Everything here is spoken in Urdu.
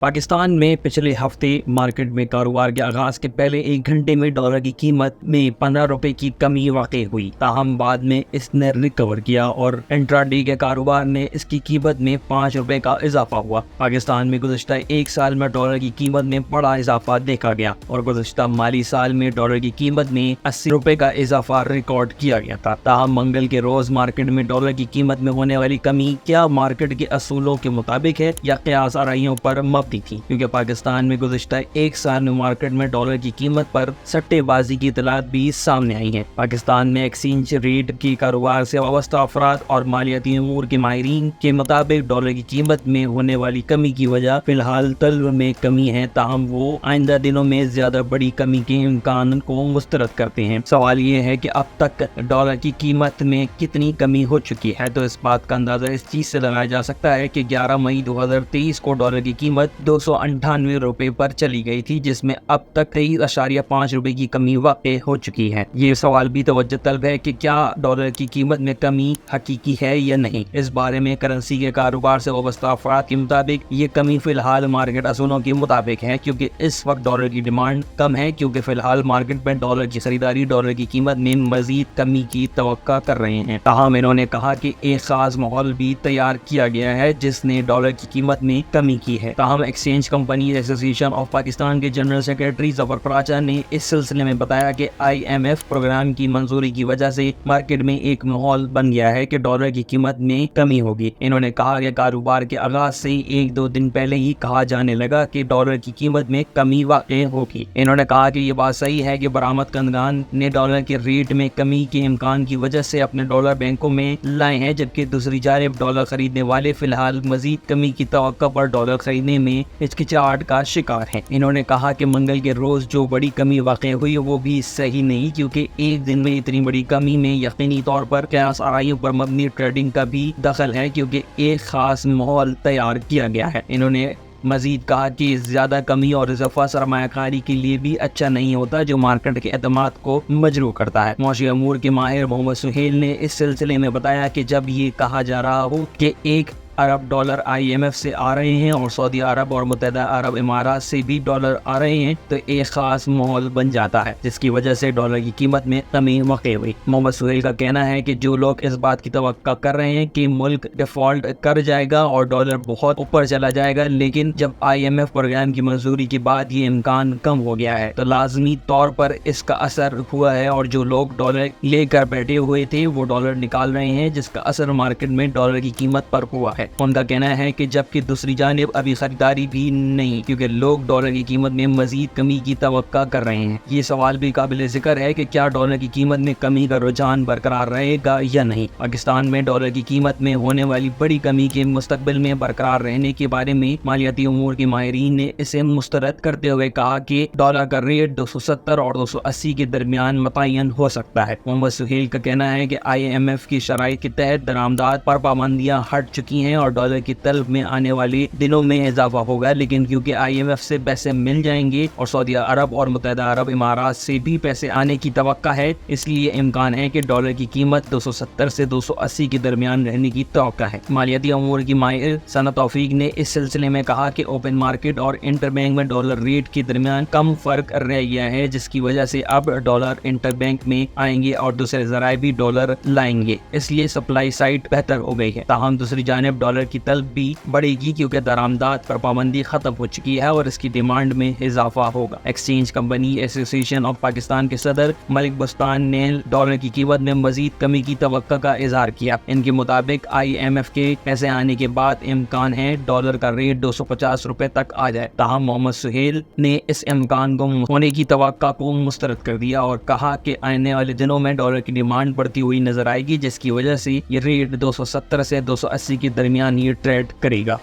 پاکستان میں پچھلے ہفتے مارکیٹ میں کاروبار کے آغاز کے پہلے ایک گھنٹے میں ڈالر کی قیمت میں 15 روپے کی کمی واقع ہوئی، تاہم بعد میں اس نے ریکور کیا اور انٹراڈے کے کاروبار نے اس کی قیمت میں 5 روپے کا اضافہ ہوا۔ پاکستان میں گزشتہ ایک سال میں ڈالر کی قیمت میں بڑا اضافہ دیکھا گیا اور گزشتہ مالی سال میں ڈالر کی قیمت میں 80 روپے کا اضافہ ریکارڈ کیا گیا تھا۔ تاہم منگل کے روز مارکیٹ میں ڈالر کی قیمت میں ہونے والی کمی کیا مارکیٹ کے اصولوں کے مطابق ہے یا قیاس آرائیوں پر مبنی تھی، کیونکہ پاکستان میں گزشتہ ایک سال میں مارکیٹ میں ڈالر کی قیمت پر سٹے بازی کی اطلاعات بھی سامنے آئی ہیں۔ پاکستان میں ایکسچینج ریٹ کی کاروبار سے وابستہ افراد اور مالیاتی امور کے ماہرین کے مطابق ڈالر کی قیمت میں ہونے والی کمی کی وجہ فی الحال طلب میں کمی ہے، تاہم وہ آئندہ دنوں میں زیادہ بڑی کمی کے امکان کو مسترد کرتے ہیں۔ سوال یہ ہے کہ اب تک ڈالر کی قیمت میں کتنی کمی ہو چکی ہے، تو اس بات کا اندازہ اس چیز سے لگایا جا سکتا ہے کہ 11 مئی 2023 کو ڈالر کی قیمت 298 روپے پر چلی گئی تھی، جس میں اب تک 23.5 روپے کی کمی واقع ہو چکی ہے۔ یہ سوال بھی توجہ طلب ہے کہ کیا ڈالر کی قیمت میں کمی حقیقی ہے یا نہیں۔ اس بارے میں کرنسی کے کاروبار سے وابستہ افراد کے مطابق یہ کمی فی الحال مارکیٹ اصولوں کے مطابق ہے، کیونکہ اس وقت ڈالر کی ڈیمانڈ کم ہے، کیونکہ فی الحال مارکیٹ میں ڈالر کی خریداری ڈالر کی قیمت میں مزید کمی کی توقع کر رہے ہیں۔ تاہم انہوں نے کہا کہ ایک خاص ماحول بھی تیار کیا گیا ہے جس نے ڈالر کی قیمت میں کمی کی ہے۔ تاہم ایکسچینج کمپنی ایسوسی ایشن آف پاکستان کے جنرل سیکرٹری ظفر خراچہ نے اس سلسلے میں بتایا کہ IMF پروگرام کی منظوری کی وجہ سے مارکیٹ میں ایک ماحول بن گیا ہے کہ ڈالر کی قیمت میں کمی ہوگی۔ انہوں نے کہا کہ کاروبار کے آغاز سے ایک دو دن پہلے ہی کہا جانے لگا کہ ڈالر کی قیمت میں کمی واقع ہوگی۔ انہوں نے کہا کہ یہ بات صحیح ہے کہ برآمد کنندگان نے ڈالر کے ریٹ میں کمی کے امکان کی وجہ سے اپنے ڈالر بینکوں میں لائے ہیں، جبکہ دوسری جانب ڈالر خریدنے والے فی الحال مزید کمی کی توقع پر ڈالر خریدنے میں ہچکچاہٹ کا شکار ہیں۔ انہوں نے کہا کہ منگل کے روز جو بڑی کمی واقع ہوئی وہ بھی صحیح نہیں، کیونکہ ایک دن میں اتنی بڑی کمی میں یقینی طور پر قیاس آرائیوں پر مبنی ٹریڈنگ کا بھی دخل ہے، کیونکہ ایک خاص ماحول تیار کیا گیا ہے۔ انہوں نے مزید کہا کہ زیادہ کمی اور اضافہ سرمایہ کاری کے لیے بھی اچھا نہیں ہوتا، جو مارکیٹ کے اعتماد کو مجروح کرتا ہے۔ معاشی امور کے ماہر محمد سہیل نے اس سلسلے میں بتایا کہ جب یہ کہا جا رہا ہو کہ 1 ارب ڈالر IMF سے آ رہے ہیں اور سعودی عرب اور متحدہ عرب امارات سے بھی ڈالر آ رہے ہیں، تو ایک خاص ماحول بن جاتا ہے جس کی وجہ سے ڈالر کی قیمت میں کمی واقع ہوئی۔ محمد سہیل کا کہنا ہے کہ جو لوگ اس بات کی توقع کر رہے ہیں کہ ملک ڈیفالٹ کر جائے گا اور ڈالر بہت اوپر چلا جائے گا، لیکن جب IMF پروگرام کی منظوری کے بعد یہ امکان کم ہو گیا ہے تو لازمی طور پر اس کا اثر ہوا ہے، اور جو لوگ ڈالر لے کر بیٹھے ہوئے تھے وہ ڈالر نکال رہے ہیں، جس کا اثر مارکیٹ میں ڈالر کی قیمت پر ہوا ہے۔ ان کا کہنا ہے کہ جبکہ دوسری جانب ابھی خریداری بھی نہیں، کیونکہ لوگ ڈالر کی قیمت میں مزید کمی کی توقع کر رہے ہیں۔ یہ سوال بھی قابل ذکر ہے کہ کیا ڈالر کی قیمت میں کمی کا رجحان برقرار رہے گا یا نہیں۔ پاکستان میں ڈالر کی قیمت میں ہونے والی بڑی کمی کے مستقبل میں برقرار رہنے کے بارے میں مالیاتی امور کے ماہرین نے اسے مسترد کرتے ہوئے کہا کہ ڈالر کا ریٹ 270 اور 280 کے درمیان متعین ہو سکتا ہے۔ محمد سہیل کا کہنا ہے کہ IMF کی شرائط کے تحت درآمدات پر پابندیاں ہٹ چکی ہیں اور ڈالر کی طلب میں آنے والے دنوں میں اضافہ ہوگا، لیکن کیونکہ IMF سے پیسے مل جائیں گے اور سعودی عرب اور متحدہ عرب امارات سے بھی پیسے آنے کی توقع ہے، اس لیے امکان ہے کہ ڈالر کی قیمت 270 سے 280 کے درمیان رہنے کی توقع ہے۔ مالیاتی امور کی ماہر ثنا توفیق نے اس سلسلے میں کہا کہ اوپن مارکیٹ اور انٹر بینک میں ڈالر ریٹ کے درمیان کم فرق رہ گیا ہے، جس کی وجہ سے اب ڈالر انٹر بینک میں آئیں گے اور دوسرے ذرائع بھی ڈالر لائیں گے، اس لیے سپلائی سائڈ بہتر ہو گئی ہے۔ تاہم دوسری جانب ڈالر کی طلب بھی بڑھے گی، کیونکہ درآمدات پر پابندی ختم ہو چکی ہے اور اس کی ڈیمانڈ میں اضافہ ہوگا۔ ایکسچینج کمپنی ایسوسی ایشن آف پاکستان کے صدر ملک بستان نے ڈالر کی قیمت میں مزید کمی کی توقع کا اظہار کیا۔ ان کے مطابق IMF کے پیسے آنے کے بعد امکان ہے ڈالر کا ریٹ 250 روپے تک آ جائے۔ تاہم محمد سہیل نے اس امکان کو ہونے کی توقع کو مسترد کر دیا اور کہا کہ آنے والے دنوں میں ڈالر کی ڈیمانڈ بڑھتی ہوئی نظر آئے گی، جس کی وجہ سے یہ ریٹ 270 سے 280 کے درمیان یہ ٹریڈ کرے گا۔